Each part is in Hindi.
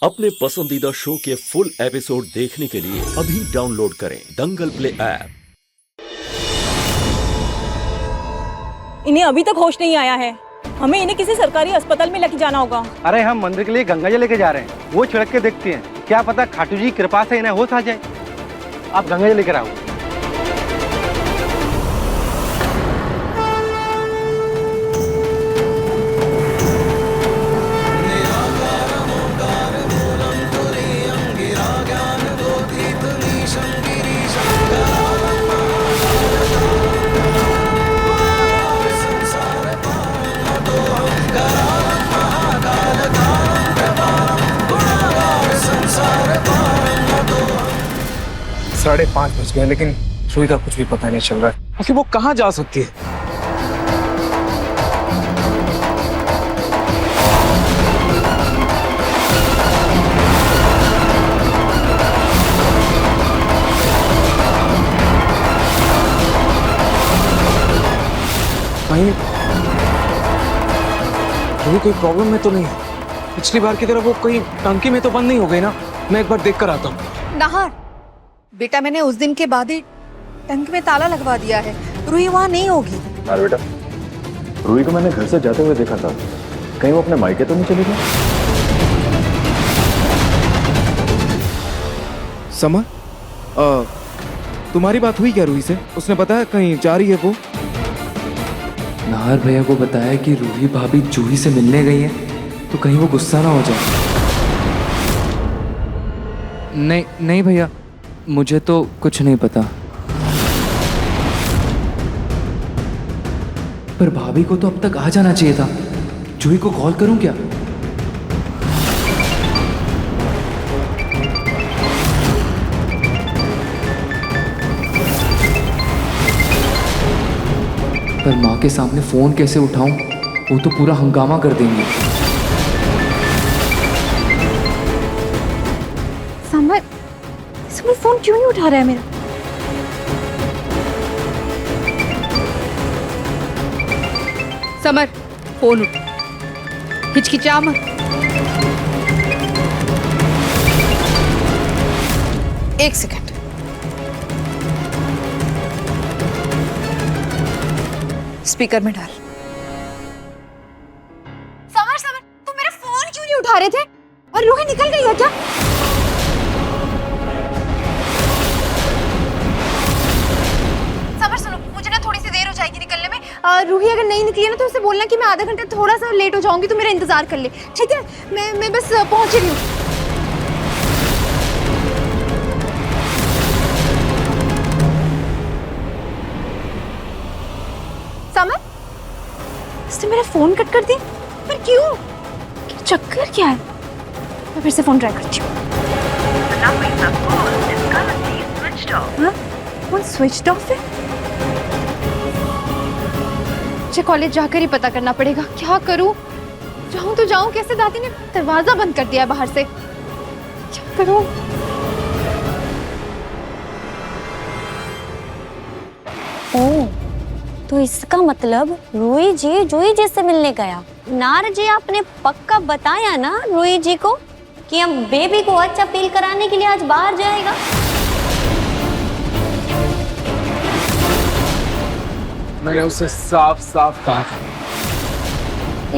अपने पसंदीदा शो के फुल एपिसोड देखने के लिए अभी डाउनलोड करें दंगल प्ले ऐप। इन्हें अभी तक होश नहीं आया है। हमें इन्हें किसी सरकारी अस्पताल में लेके जाना होगा। अरे हम मंदिर के लिए गंगा जल लेके जा रहे हैं, वो छिड़क के देखते हैं, क्या पता खाटू जी की कृपा से इन्हें होश आ जाए। आप गंगा जल लेकर आओ। साढ़े 5 बज गए लेकिन रुई का कुछ भी पता नहीं चल रहा है। आखिर वो कहाँ जा सकती है? कहीं रुई कोई प्रॉब्लम में तो नहीं है? पिछली बार की तरह वो कहीं टंकी में तो बंद नहीं हो गई ना? मैं एक बार देख कर आता हूँ। नाहर बेटा, मैंने उस दिन के बाद ही टंकी में ताला लगवा दिया है। रूही वहाँ नहीं होगी। अरे बेटा, रूही को मैंने घर से जाते हुए देखा था, कहीं वो अपने मायके तो नहीं चली गई? समर, तुम्हारी बात हुई क्या रूही से? उसने बताया कहीं जा रही है वो? नाहर भैया को बताया कि रूही भाभी जूही से मिलने गई है, तो कहीं वो गुस्सा ना हो जाए। नहीं भैया, मुझे तो कुछ नहीं पता। पर भाभी को तो अब तक आ जाना चाहिए था। जूही को कॉल करूं क्या? पर माँ के सामने फोन कैसे उठाऊं? वो तो पूरा हंगामा कर देंगे। समर फोन क्यों नहीं उठा रहा है मेरा? समर फोन उठ, हिचकिचा मत। एक सेकंड। स्पीकर में डाल। समर तुम मेरा फोन क्यों नहीं उठा रहे थे? और रूही निकल गई है क्या? रूही अगर नहीं निकली है ना तो उसे बोलना कि मैं आधा घंटा थोड़ा सा लेट हो जाऊंगी, तो मेरा इंतजार कर ले, ठीक है? मैं बस पहुंच रही हूँ। समर, इसने मेरा फोन कट कर दिया। पर क्यों? चक्कर क्या है? मैं फिर से फोन ट्राई करती हूँ। फोन स्विच ऑफ है। मुझे कॉलेज जाकर ही पता करना पड़ेगा। क्या करूं? जाऊं तो जाऊं कैसे? दादी ने दरवाजा बंद कर दिया है बाहर से। क्या करूं? ओह, तो इसका मतलब रूही जी से मिलने गया। नार जी, आपने पक्का बताया ना रूही जी को कि हम बेबी को अच्छा फील कराने के लिए आज बाहर जाएगा? मैंने उसे साफ साफ कहा था।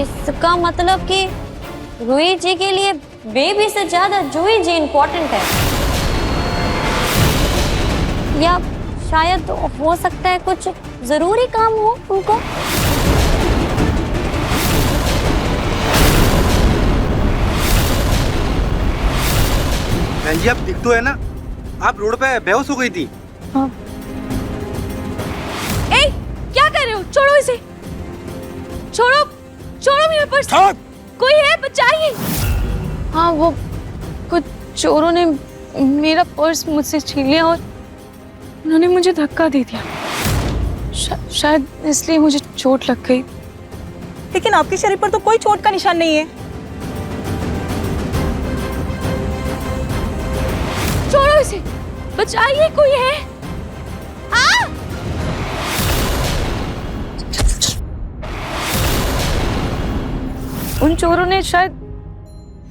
इसका मतलब कि रूही जी के लिए बेबी से ज्यादा जूही जी इम्पोर्टेंट है, या शायद हो सकता है कुछ जरूरी काम हो उनको। बहन जी, आप दिख तो है ना? आप रोड पे बेहोश हो गई थी। हाँ। क्या कर रहे हो? छोड़ो इसे, छोड़ो मेरा पर्स। कोई है, बचाइए। हाँ, वो कुछ चोरों ने मेरा पर्स मुझसे छीन लिया और उन्होंने मुझे धक्का दे दिया। शायद इसलिए मुझे चोट लग गई। लेकिन आपके शरीर पर तो कोई चोट का निशान नहीं है। छोड़ो इसे, बचाइए, कोई है। उन चोरों ने शायद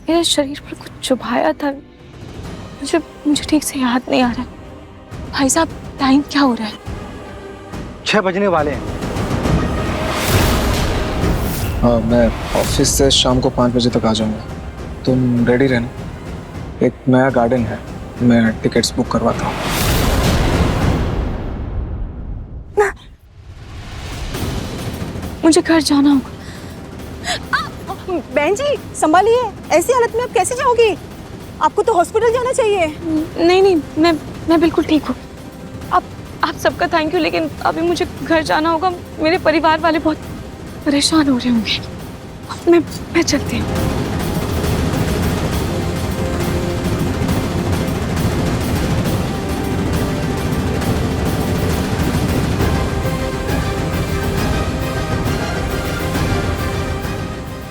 मेरे शरीर पर कुछ चुभाया था। मुझे ठीक से याद नहीं आ रहा। भाई साहब, टाइम क्या हो रहा है? 6 बजने वाले हैं। हाँ, मैं ऑफिस से शाम को 5 बजे तक आ जाऊंगा। तुम रेडी रहना। एक नया गार्डन है, मैं टिकट्स बुक करवाता हूँ। मुझे घर जाना होगा। बहन जी संभालिए, ऐसी हालत में आप कैसे जाओगी? आपको तो हॉस्पिटल जाना चाहिए। नहीं, मैं बिल्कुल ठीक हूँ। आप सबका थैंक यू, लेकिन अभी मुझे घर जाना होगा। मेरे परिवार वाले बहुत परेशान हो रहे होंगे। मैं चलती हूँ।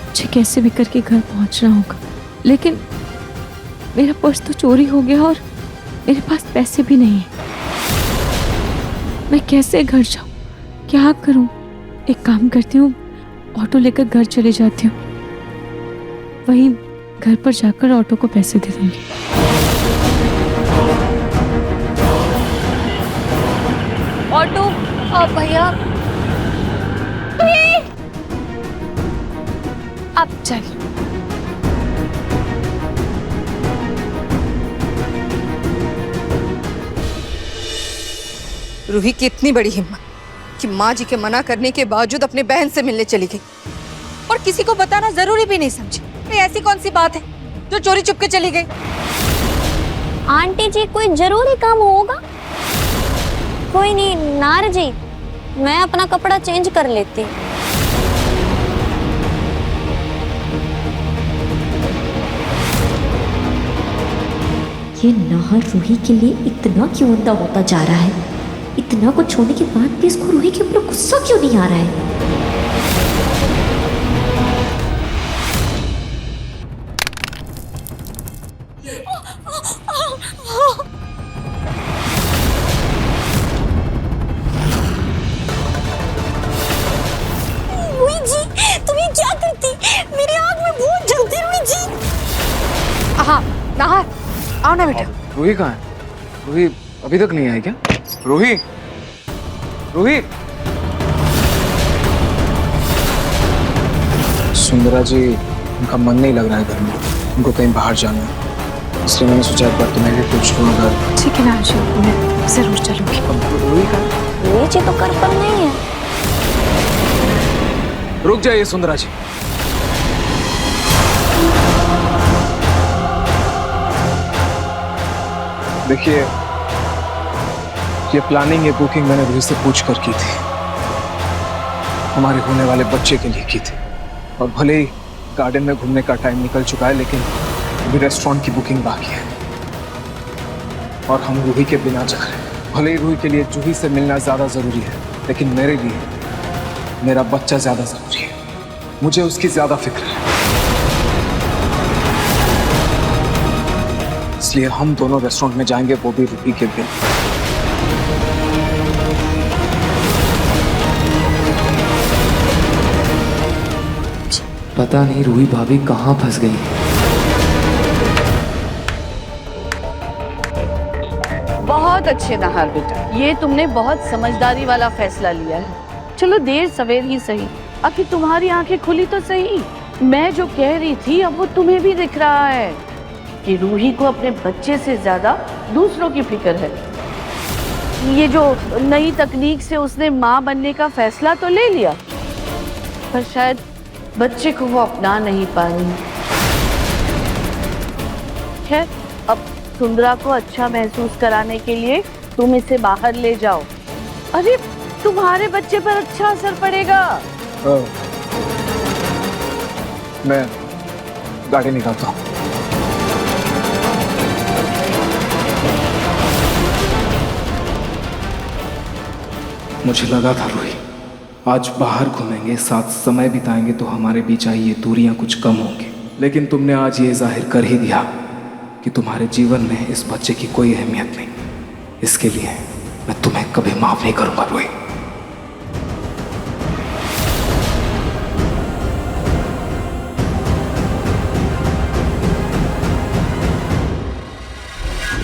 मुझे कैसे भी करके घर पहुंचना होगा, लेकिन मेरा पर्स तो चोरी हो गया और मेरे पास पैसे भी नहीं है। मैं कैसे घर जाऊं? क्या करूं? एक काम करती हूँ, ऑटो लेकर घर चले जाती हूँ। वहीं घर पर जाकर ऑटो को पैसे दे दूंगी। ऑटो भैया, आप चलिए। रूही की इतनी बड़ी हिम्मत कि माँ जी के मना करने के बावजूद अपने बहन से मिलने चली गई और किसी को बताना जरूरी भी नहीं समझी। ऐसी कौन सी बात है जो चोरी चुपके चली गई? आंटी जी, कोई जरूरी काम होगा? कोई नहीं नार जी, मैं अपना कपड़ा चेंज कर लेती। ये नाहर रूही के लिए इतना क्यों अंधा होता जा रहा है? इतना कुछ होने के बाद भी इसको रूही के ऊपर गुस्सा क्यों नहीं आ रहा है? रूही जी, तुम ये क्या करती? मेरी आंख में बहुत जलती रूही जी। हाँ नाहर, आओ ना बेटा। रूही कहाँ है? रूही अभी तक नहीं आई क्या? रूही, रूही। सुंदरा जी, उनका मन नहीं लग रहा है घर में, उनको कहीं बाहर जाना है, इसलिए मैंने सोचा एक बार तुम्हें भी पूछ लूँ। अगर ठीक है ना अंशु, मैं जरूर चलूंगी। रूही कहाँ है? रूही जी तो घर पर नहीं है। रुक जाइए सुंदरा जी। देखिए, ये प्लानिंग, ये बुकिंग मैंने रूही से पूछ कर की थी, हमारे होने वाले बच्चे के लिए की थी। और भले ही गार्डन में घूमने का टाइम निकल चुका है, लेकिन अभी रेस्टोरेंट की बुकिंग बाकी है और हम रूही के बिना जा रहे हैं। भले ही रूही के लिए जूही से मिलना ज्यादा जरूरी है, लेकिन मेरे लिए मेरा बच्चा ज्यादा जरूरी है। मुझे उसकी ज्यादा फिक्र है, इसलिए हम दोनों रेस्टोरेंट में जाएंगे, वो भी रूही के बिन। पता नहीं रूही भाभी कहाँ फंस गई। बहुत अच्छे नाहर बेटा, ये तुमने बहुत समझदारी वाला फैसला लिया है। चलो देर सवेर ही सही, अभी तुम्हारी आंखें खुली तो सही। मैं जो कह रही थी अब वो तुम्हें भी दिख रहा है कि रूही को अपने बच्चे से ज्यादा दूसरों की फिक्र है। ये जो नई तकनीक से उसने माँ बनने का फैसला तो ले लिया, पर शायद बच्चे को वो अपना नहीं पा रही। खैर, अब सुंदरा को अच्छा महसूस कराने के लिए तुम इसे बाहर ले जाओ। अरे तुम्हारे बच्चे पर अच्छा असर पड़ेगा। मैं गाड़ी निकालता हूँ। मुझे लगा था रूही, आज बाहर घूमेंगे, साथ समय बिताएंगे तो हमारे बीच आई ये दूरियां कुछ कम होंगी, लेकिन तुमने आज ये जाहिर कर ही दिया कि तुम्हारे जीवन में इस बच्चे की कोई अहमियत नहीं। इसके लिए मैं तुम्हें कभी माफ नहीं करूंगा रूही।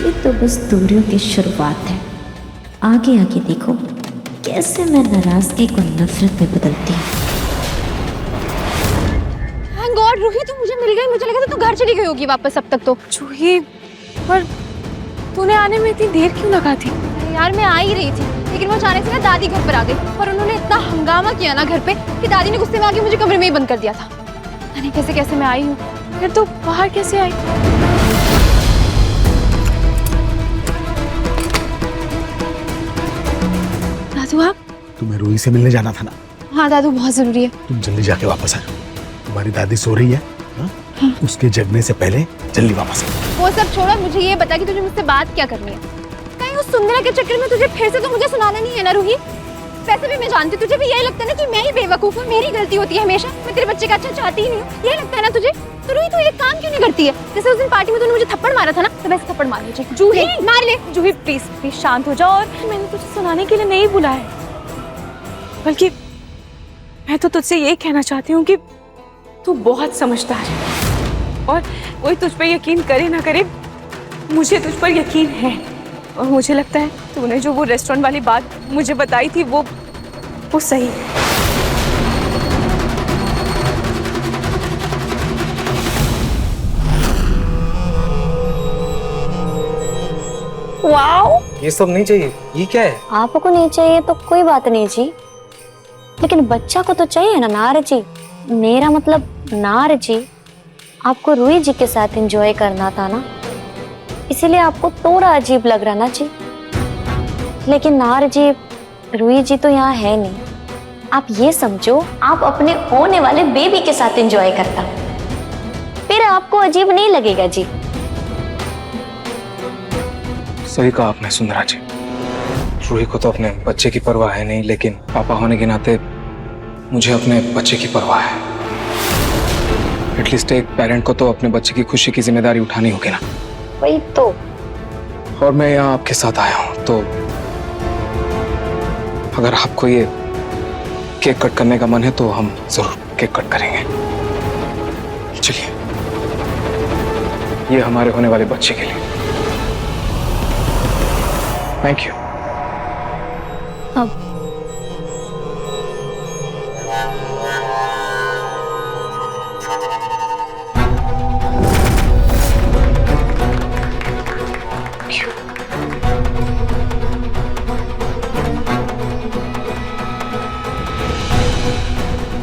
ये तो बस दूरियों की शुरुआत है। आगे आगे देखो कैसे मैं नाराजगी को नफरत में बदलती हूँ। थैंक गॉड रूही तू मुझे मिल गई। मुझे लगा था तू घर चली गई होगी वापस अब तक तो। जूही, पर तूने आने में इतनी देर क्यों लगा थी? यार मैं आ ही रही थी, लेकिन वो अचानक से ना दादी घर पर आ गई और उन्होंने इतना हंगामा किया ना घर पे कि दादी ने गुस्से में आके मुझे कमरे में ही बंद कर दिया था। पता नहीं कैसे कैसे मैं आई हूँ। फिर तो बाहर कैसे आई? दादू आप? तुम्हें रूही से मिलने जाना था ना? हाँ दादू बहुत जरूरी है। तुम जल्दी जाके वापस आ जाओ। तुम्हारी दादी सो रही है, हाँ? उसके जगने से पहले जल्दी वापस आओ। वो सब छोड़ो, मुझे ये बता कि तुझे मुझसे बात क्या करनी है। कहीं उस सुंदरा के चक्कर में तुझे फिर से तो मुझे सुनाना नहीं है ना रूही? वैसे भी मैं जानती हूँ तुझे भी यही लगता है ना कि मैं ही बेवकूफ हूँ, मेरी गलती होती है हमेशा। मैं तेरे बच्चे का अच्छा चाहती ही नहीं हूँ, यही लगता है ना तुझे? तो रूही तू ये काम क्यों नहीं करती है? जैसे उस दिन पार्टी में तूने मुझे थप्पड़ मारा था ना, तो वैसे थप्पड़ मार लीजिए। जूही मार ले। जूही प्लीज प्लीज शांत हो जाओ। और मैंने तुझे सुनाने के लिए नहीं बुलाया, बल्कि मैं तो तुझसे यही कहना चाहती हूँ कि तू बहुत समझदार है और कोई तुझ पे यकीन करे ना करे, मुझे तुझ पर यकीन है। और मुझे लगता है तूने जो वो रेस्टोरेंट वाली बात मुझे बताई थी वो सही है। वाओ, ये सब नहीं चाहिए। ये क्या है? आपको नहीं चाहिए तो कोई बात नहीं जी, लेकिन बच्चा को तो चाहिए ना नार जी। मेरा मतलब नार जी, आपको रूही जी के साथ एंजॉय करना था ना, इसीलिए आपको थोड़ा अजीब लग रहा ना जी। लेकिन नार जी, रूही जी तो यहाँ है नहीं। आप ये समझो आप अपने होने वाले बेबी के साथ एंजॉय करता, फिर आपको अजीब नहीं लगेगा जी। सही कहा आपने सुंदरा जी। रूही को तो अपने बच्चे की परवाह है नहीं, लेकिन पापा होने के नाते मुझे अपने बच्चे की परवाह है। एटलीस्ट एक पेरेंट को तो अपने बच्चे की खुशी की जिम्मेदारी उठानी होगी ना। वही तो। और मैं यहाँ आपके साथ आया हूँ, तो अगर आपको ये केक कट करने का मन है तो हम जरूर केक कट करेंगे। चलिए, ये हमारे होने वाले बच्चे के लिए। Thank you.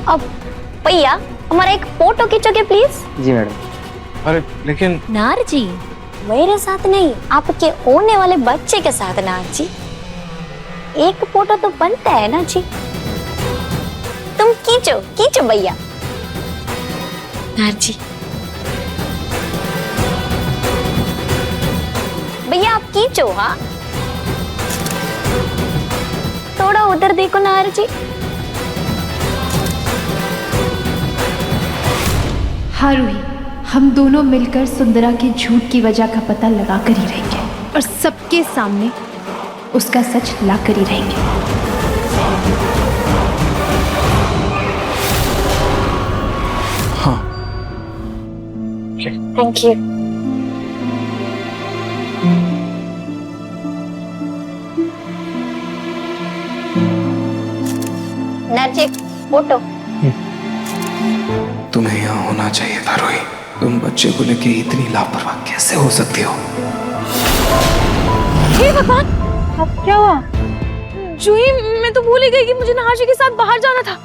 अब भैया हमारा एक फोटो खींचोगे प्लीज? जी मैडम। अरे लेकिन नार जी, मेरे साथ नहीं, आपके होने वाले बच्चे के साथ नार जी। एक फोटो तो बनता है ना जी। तुम खींचो खींचो भैया। नार जी, भैया आप खींचो। हाँ थोड़ा उधर देखो नार जी। हाँ रूही, हम दोनों मिलकर सुंदरा के झूठ की वजह का पता लगा कर ही रहेंगे और सबके सामने उसका सच ला कर ही रहेंगे। हाँ थैंक यू। नर्जी फोटो। तुम्हें यहाँ होना चाहिए था रूही। तुम बच्चे को लेके इतनी लापरवाह कैसे हो सकती हो? हे भगवान, अब क्या हुआ? जूही, मैं तो भूल ही गई कि मुझे नार जी के साथ बाहर जाना था।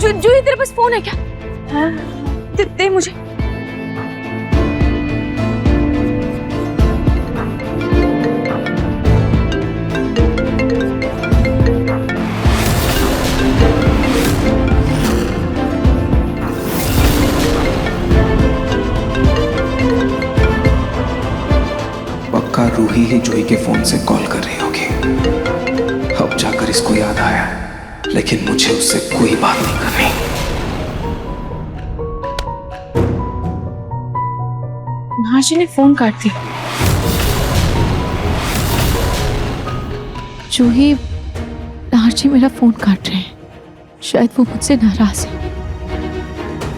जूही तेरे पास फोन है क्या? हाँ। दे मुझे। रूही ही जूही के फोन से कॉल कर रही होगी। अब जाकर इसको याद आया, लेकिन मुझे उससे कोई बात नहीं करनी। नार जी ने फोन काट दिया। जूही, नार जी मेरा फोन काट रहे हैं। शायद वो मुझसे नाराज है,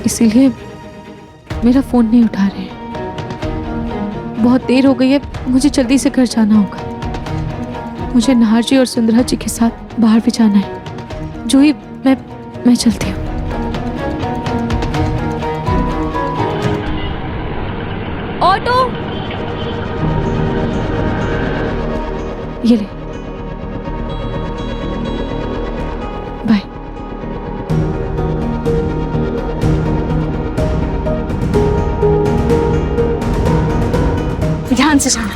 इसीलिए मेरा फोन नहीं उठा रहे हैं। बहुत देर हो गई है, मुझे जल्दी से घर जाना होगा। मुझे नाहर जी और सुंदरा जी के साथ बाहर भी जाना है। जूही, मैं चलती हूँ। ऑटो, ये ले। बाय। ध्यान से जाना।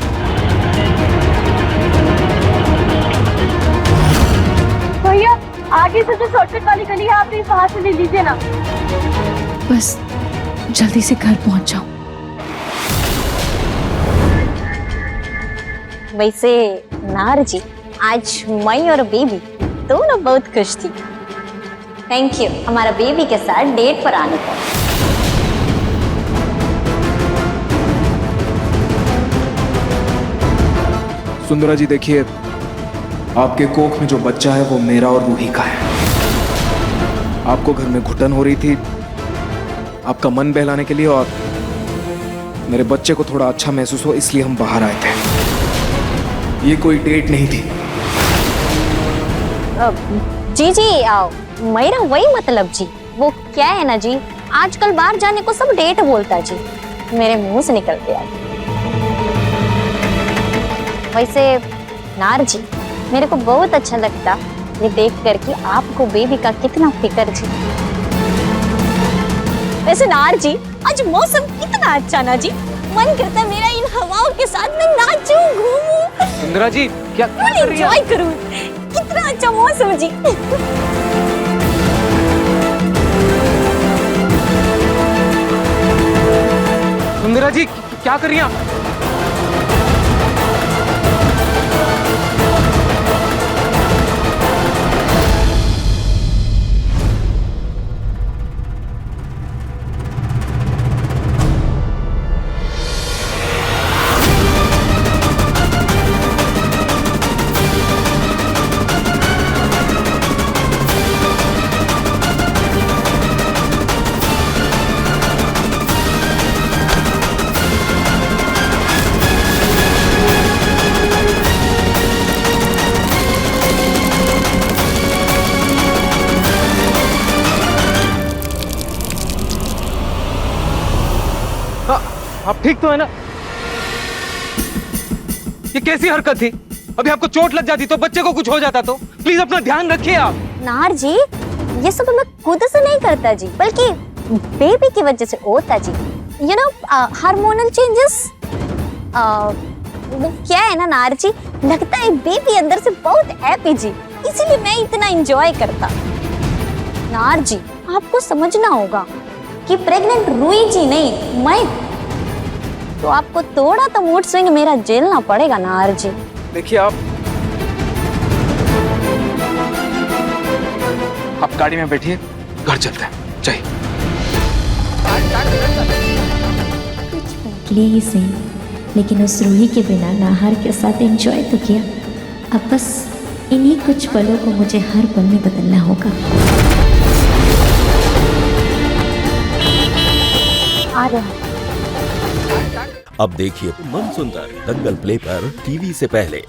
भैया, आगे से जो शॉर्टकट वाली गली है आप भी वहां से ले लीजिए ना। बस जल्दी से घर पहुंच जाओ। वैसे नार जी, आज मैं और बेबी दोनों बहुत खुश थी। थैंक यू हमारा बेबी के साथ डेट पर आने का। सुंदरा जी देखिए, आपके कोख में जो बच्चा है वो मेरा और रूही का है। आपको घर में घुटन हो रही थी आपका मन बहलाने के लिए, और मेरे बच्चे को थोड़ा अच्छा महसूस हो इसलिए हम बाहर आए थे। ये कोई डेट नहीं थी। जी मेरा वही मतलब जी। वो क्या है ना जी, आजकल बाहर जाने को सब डेट बोलता जी, मेरे मुंह से निकल गया। वैसे नार जी, मेरे को बहुत अच्छा लगता ये देख कर कि आपको बेबी का कितना फिक्र जी। वैसे नार जी, आज मौसम कितना अच्छा ना जी, मन करता है मेरा इन हवाओं के साथ में नाचूं, घूमूं। सुंदरा जी क्या कर रही हैं? एंजॉय करूं। कितना अच्छा मौसम जी। सुंदरा जी क्या कर रही हैं आप? आप ठीक तो है ना? ये कैसी हरकत थी? अभी आपको चोट लग जाती तो बच्चे को कुछ हो जाता तो प्लीज अपना ध्यान रखिए आप। नार जी, ये सब मैं खुद से नहीं करता जी, बल्कि बेबी की वजह से होता जी। You know hormonal changes. वो क्या है ना नार जी, लगता है बेबी अंदर से बहुत हैप्पी जी, इसीलिए मैं इतना एंजॉय करता। नार जी, आपको समझना होगा कि प्रेग्नेंट रूही जी नहीं, मैं, तो आपको थोड़ा तो मूड स्विंग मेरा झेलना पड़ेगा नार जी। देखिए आप गाड़ी में बैठिए, घर चलते हैं। चाहिए के लिए ही सही, लेकिन उस रूही के बिना नाहर के साथ एंजॉय तो किया। अब बस इन्हीं कुछ पलों को मुझे हर पल में बदलना होगा। आ रहे हैं। अब देखिए मन सुंदर दंगल प्ले पर टीवी से पहले।